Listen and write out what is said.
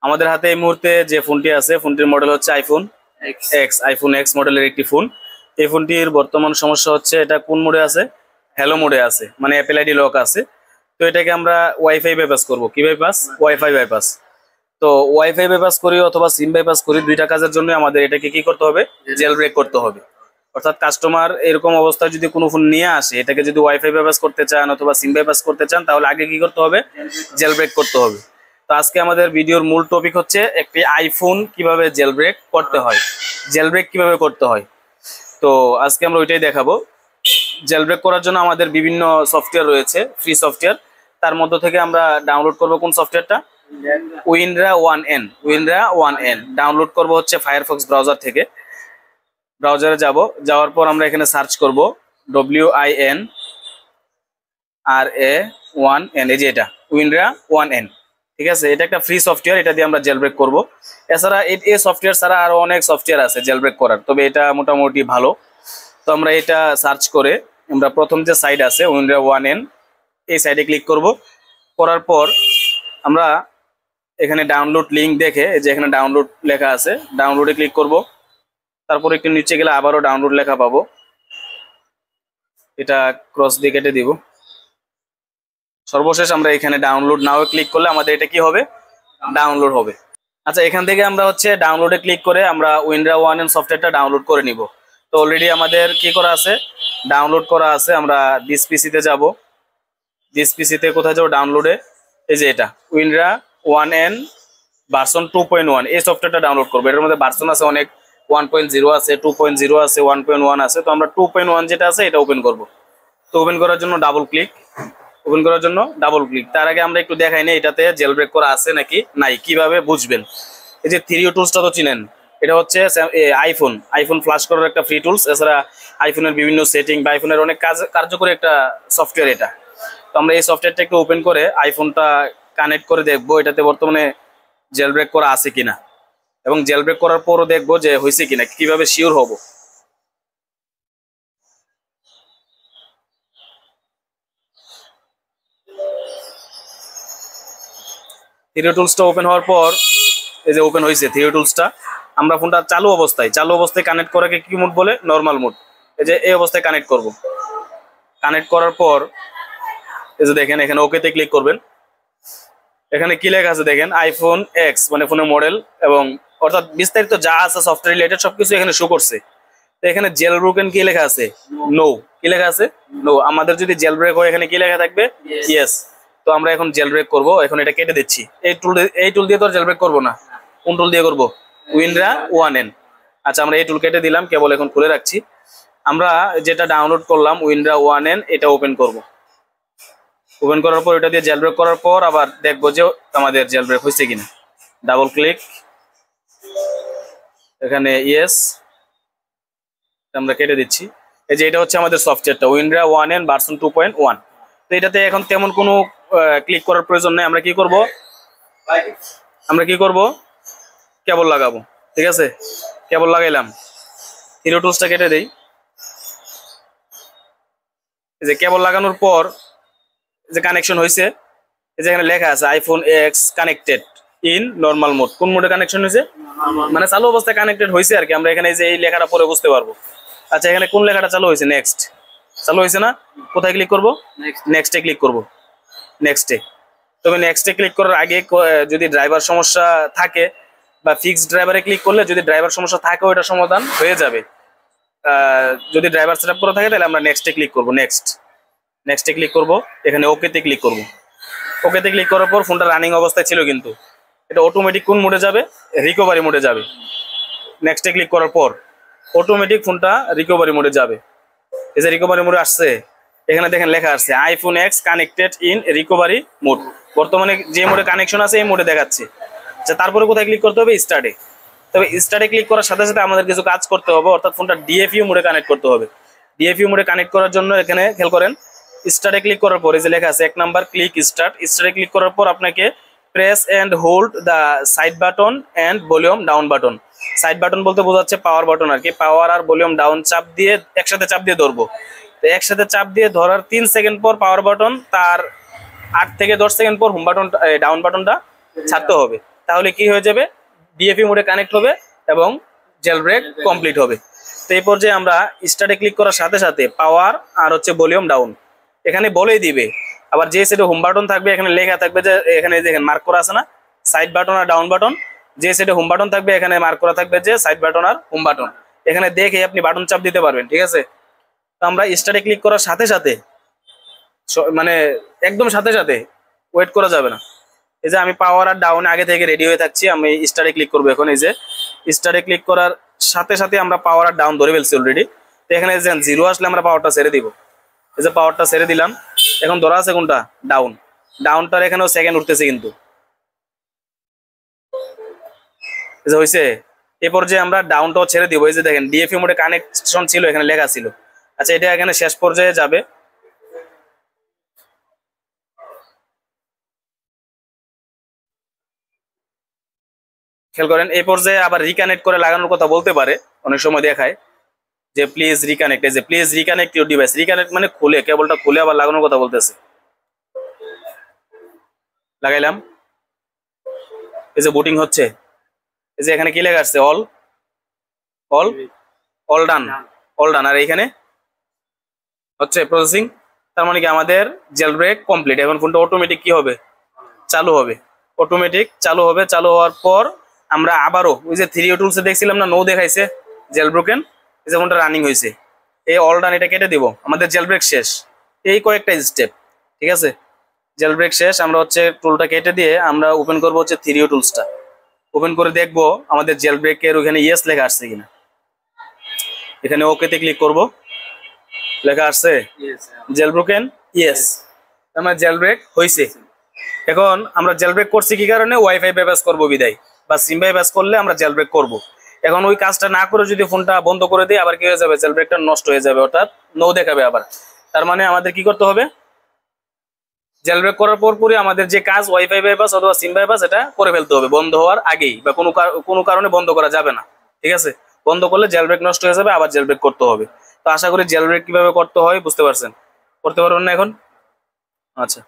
আমাদের হাতে এই মুহূর্তে যে ফোনটি আছে, ফোনটির মডেল হচ্ছে আইফোন এক্স মডেলের একটি ফোন। এই ফোনটির বর্তমান সমস্যা হচ্ছে এটা কোন মোডে আছে, হ্যালো মোডে আছে, মানে অ্যাপেল আইডি লক আছে। তো এটাকে আমরা ওয়াইফাই বাইপাস করব। কি বাইপাস? Wifi bypass. তো ওয়াইফাই বাইপাস করি অথবা সিম বাইপাস করি, দুইটা কাজের জন্য আমাদের এটাকে কি করতে হবে? জেল ব্রেক করতে হবে। অর্থাৎ কাস্টমার এরকম অবস্থায় যদি কোনো ফোন নিয়ে আসে, এটাকে যদি ওয়াইফাই বাইপাস করতে চান অথবা সিম বাইপাস করতে চান, তাহলে আগে কি করতে হবে? জেল ব্রেক করতে হবে। তো আজকে আমাদের ভিডিওর মূল টপিক হচ্ছে একটি আইফোন কিভাবে জেল ব্রেক করতে হয়, জেল ব্রেক কিভাবে করতে হয়। তো আজকে আমরা ওইটাই দেখাবো। জেল ব্রেক করার জন্য আমাদের বিভিন্ন সফটওয়্যার রয়েছে, ফ্রি সফটওয়্যার। তার মধ্য থেকে আমরা ডাউনলোড করব কোন সফটওয়্যারটা? উইনরা 1N ডাউনলোড করব হচ্ছে ফায়ারফক্স ব্রাউজার থেকে। ব্রাউজারে যাওয়ার পর আমরা এখানে সার্চ করব WINRA1N, এই যে এটা উইনরা 1N। ঠিক আছে, এটা একটা ফ্রি সফটওয়্যার, এটা দিয়ে আমরা জেল ব্রেক করবো। এছাড়া এই সফটওয়্যার ছাড়া আরো অনেক সফটওয়্যার আছে জেল ব্রেক করার, তবে এটা মোটামুটি ভালো। তো আমরা এটা সার্চ করে আমরা প্রথম যে সাইট আছে উইনরা 1N, এই সাইডে ক্লিক করব। করার পর আমরা এখানে ডাউনলোড লিঙ্ক দেখে, যে এখানে ডাউনলোড লেখা আছে, ডাউনলোডে ক্লিক করব। তারপর একটু নিচে গেলে আবারও ডাউনলোড লেখা পাবো, এটা ক্রস দিয়ে কেটে দিব। সর্বশেষ আমরা এখানে ডাউনলোড নাও ক্লিক করলে আমাদের এটা কি হবে? ডাউনলোড হবে। আচ্ছা, এখান থেকে আমরা হচ্ছে ডাউনলোডে ক্লিক করে আমরা উইনরা 1N সফটওয়্যারটা ডাউনলোড করে নিব। তো অলরেডি আমাদের কি করা আছে? ডাউনলোড করা আছে। আমরা দিস পিসিতে যাব। দিস পিসিতে কোথায় যাবো? ডাউনলোডে, এই যে এটা উইনরা 1N ভার্সন 2.1, এই সফটওয়্যারটা ডাউনলোড করবো। এটার মধ্যে ভার্সন আছে অনেক, 1.0 আছে, 2.0 আছে, 1.1 আছে। তো আমরা 2.1 যেটা আছে এটা ওপেন করব। তো ওপেন করার জন্য ডাবল ক্লিক, তার আগে আমরা একটু দেখাই না এটাতে জেল ব্রেক করা আছে নাকি নাই, কিভাবে বুঝবেন? এই যে 3U টুলসটা তো চিনেন, এটা হচ্ছে আইফোন ফ্লাশ করার একটা ফ্রি টুলস। এছাড়া আইফোনের বিভিন্ন সেটিং বা আইফোনের অনেক কার্যকরী একটা সফটওয়্যার এটা। তো আমরা এই সফটওয়্যারটা একটু ওপেন করে আইফোনটা কানেক্ট করে দেখবো এটাতে বর্তমানে জেল ব্রেক করা আছে কিনা, এবং জেল ব্রেক করার পরও দেখবো যে হয়েছে কিনা, কিভাবে শিওর হব। থ্রিও টুলসটা ওপেন হওয়ার পর এই যে ওপেন হয়েছে থ্রিও টুলসটা। আমরা ফোনটা চালু অবস্থায় কানেক্ট করাকে কি মোড বলে? Normal mode. এই যে এই অবস্থায় কানেক্ট করব। কানেক্ট করার পর এই যে দেখেন এখানে ওকেতে ক্লিক করবেন। এখানে কি লেখা আছে দেখেন, আইফোন এক্স মানে ফোনের মডেল, এবং অর্থাৎ বিস্তারিত যা আছে সফটওয়্যার রিলেটেড সবকিছু এখানে শো করছে। তো এখানে জেল ব্রেক কি লেখা আছে? নো। কি লেখা আছে? নো। আমাদের যদি জেল ব্রেক হয় এখানে কি লেখা থাকবে? ইয়েস। তো আমরা এখন জেল ব্রেক করবো। এখন এটা কেটে দিচ্ছি। এই টুল দিয়ে তো জেল ব্রেক করবো না। কোন টুল দিয়ে করবো? উইনরা 1N। আচ্ছা, আমরা এই টুল কেটে দিলাম, কেবল এখন খুলে রাখছি। আমরা যেটা ডাউনলোড করলাম উইনরা 1N, এটা ওপেন করব। ওপেন করার পর এটা দিয়ে জেল ব্রেক করার পর আবার দেখবো যে আমাদের জেল ব্রেক হয়েছে কিনা। ডাবল ক্লিক, এখানে ইয়েস, আমরা কেটে দিচ্ছি। এই যে এটা হচ্ছে আমাদের সফটওয়্যারটা উইনরা 1N ভার্সন 2.1। তো এটাতে এখন তেমন কোনো ক্লিক করার প্রয়োজন নেই। আমরা কি করব? কেবল লাগাবো। ঠিক আছে, কেবল লাগাইলাম। হিরো টুলসটা কেটে দেই। এই যে কেবল লাগানোর পর যে কানেকশন হয়েছে, এই যে এখানে লেখা আছে iPhone x connected in normal mode. কোন মোডে কানেকশন হয়েছে? মানে চালু অবস্থায় কানেক্টেড হয়েছে আর কি। আমরা এখানে যে এই লেখাটা পরে বুঝতে পারবো। আচ্ছা, এখানে কোন লেখাটা চালু হয়েছে? নেক্সট। চালু হয়েছে না? কোথায় ক্লিক করব? নেক্সটে ক্লিক করব। নেক্সটে। তবে নেক্সটে ক্লিক করার আগে যদি ড্রাইভার সমস্যা থাকে বা ফিক্সড ড্রাইভারে ক্লিক করলে যদি ড্রাইভার সমস্যা থাকে ওটা সমাধান হয়ে যাবে। যদি ড্রাইভার সেটআপ করা থাকে তাহলে আমরা নেক্সটে ক্লিক করব। নেক্সটে ক্লিক করব। এখানে ওকেতে ক্লিক করব। ওকেতে ক্লিক করার পর ফোনটা রানিং অবস্থায় ছিল, কিন্তু এটা অটোমেটিক কোন মোডে যাবে? রিকভারি মোডে যাবে। নেক্সটে ক্লিক করার পর অটোমেটিক ফোনটা রিকভারি মোডে যাবে। এই যে রিকভারি মোডে আসছে, এখানে দেখেন লেখা আছে iPhone x connected in recovery mode. বর্তমানে যে মোডে কানেকশন আছে এই মোডে দেখাচ্ছে। আচ্ছা, তারপরে কোথায় ক্লিক করতে হবে? স্টার্টে। তবে স্টার্টে ক্লিক করার সাথে সাথে আমাদের কিছু কাজ করতে হবে, অর্থাৎ ফোনটা ডিএফইউ মোডে কানেক্ট করতে হবে। ডিএফইউ মোডে কানেক্ট করার জন্য এখানে খেয়াল করেন, স্টার্টে ক্লিক করার পর এই যে লেখা আছে 1 নাম্বার ক্লিক স্টার্ট। স্টার্টে ক্লিক করার পর আপনাকে press and hold the side button and volume down button. Side button বলতে বোঝাচ্ছে পাওয়ার বাটন আর কি। পাওয়ার আর ভলিউম ডাউন চাপ দিয়ে একসাথে চাপ দিয়ে ধরবো। তো একসাথে চাপ দিয়ে ধরার 3 সেকেন্ড পর পাওয়ার বাটন, তার 8 থেকে 10 সেকেন্ড পর হোম বাটন ডাউন বাটনটা ছাড়তে হবে। তাহলে কি হয়ে যাবে, ডিএফই মোডে কানেক্ট হবে এবং জেল ব্রেক কমপ্লিট হবে। তো এই পর্যায়ে আমরা স্টার্টে ক্লিক করার সাথে সাথে পাওয়ার আর হচ্ছে ভলিউম ডাউন এখানে বলেই দিবে। আবার যে সেটে হোম বাটন থাকবে এখানে লেখা থাকবে যে এখানে দেখেন মার্ক করা আছে না সাইড বাটন আর ডাউন বাটন, যে সেটে হোম বাটন থাকবে এখানে মার্ক করা থাকবে যে সাইড বাটন আর হোম বাটন, এখানে দেখে আপনি বাটন চাপ দিতে পারবেন। ঠিক আছে, তো আমরা স্টার্টে ক্লিক করার সাথে সাথে মানে একদম সাথে সাথে ওয়েট করা যাবে না। এই যে আমি পাওয়ার আর ডাউন আগে থেকে রেডি হয়ে থাকছি, আমি স্টার্টে ক্লিক করবো এখন। এই যে স্টার্টে ক্লিক করার সাথে সাথে আমরা পাওয়ার আর ডাউন ধরে ফেলছি অলরেডি। তো এখানে যে জিরো আসলে আমরা পাওয়ারটা ছেড়ে দিব। এই যে পাওয়ারটা ছেড়ে দিলাম, এখন ধরা আছে কোনটা, ডাউন। ডাউনটার এখানেও সেকেন্ড উঠতেছে কিন্তু হয়েছে। এ পর্যায়ে আমরা ডাউনটাও ছেড়ে দিব। এই যে দেখেন ডিএফই মোডে কানেকশন ছিল এখানে লেখা ছিল। আচ্ছা, এটা এখানে শেষ পর্যায়ে যাবে। খেয়াল করেন এই পর্যায়ে আবার রিকানেক্ট করে লাগানোর কথা বলতে পারে, অনেক সময় দেখায় যে প্লিজ রিকানেক্ট। এই যে please reconnect your device, reconnect মানে খুলে, কেবলটা খুলে আবার লাগানোর কথা বলতেছে। লাগাইলাম, এই যে বুটিং হচ্ছে। এই যে এখানে কি লেখা আসছে, all all all done, all done. আর এখানে হচ্ছে প্রসেসিং, তার মানে কি আমাদের জেল ব্রেক কমপ্লিট। এখন ফোনটা অটোমেটিক কি হবে, চালু হবে, অটোমেটিক চালু হবে। চালু হওয়ার পর আমরা আবারও ওই যে 3O টুলসে দেখছিলাম না, নো দেখাইছে জেল ব্রোকেন, এই যে ফোনটা রানিং হয়েছে। এই অল ডান এটা কেটে দিব, আমাদের জেল ব্রেক শেষ। এই কয়েকটা স্টেপ, ঠিক আছে, জেল ব্রেক শেষ। আমরা হচ্ছে টুলটা কেটে দিয়ে আমরা ওপেন করবো হচ্ছে 3O টুলসটা। ওপেন করে দেখবো আমাদের জেল ব্রেকের ওখানে ইয়েস লেখা আসছে কিনা। এখানে ওকেতে ক্লিক করব, লেখা আসছে জেল ব্রোকেন ইয়েস, আমার জেল ব্রেক হয়েছে। এখন আমরা জেল ব্রেক করছি কি কারণে, ওয়াইফাই বাইপাস করবো বিদায়, বা সিম বাইপাস করলে আমরা জেল ব্রেক করবো। এখন ওই কাজটা না করে যদি ফোনটা বন্ধ করে দিই, আবার কি হয়ে যাবে, জেল ব্রেকটা নষ্ট হয়ে যাবে, অর্থাৎ নো দেখাবে আবার। তার মানে আমাদের কি করতে হবে, জেল ব্রেক করার পরই আমাদের যে কাজ ওয়াইফাই বাইপাস অথবা সিম বাইপাস এটা করে ফেলতে হবে বন্ধ হওয়ার আগেই, বা কোনো কারণে বন্ধ করা যাবে না। ঠিক আছে, বন্ধ করলে জেল ব্রেক নষ্ট হয়ে যাবে, আবার জেল ব্রেক করতে হবে। তো আশা করি জেল ব্রেক কিভাবে করতে হয় বুঝতে পারছেন। করতে পারবেন না এখন? আচ্ছা,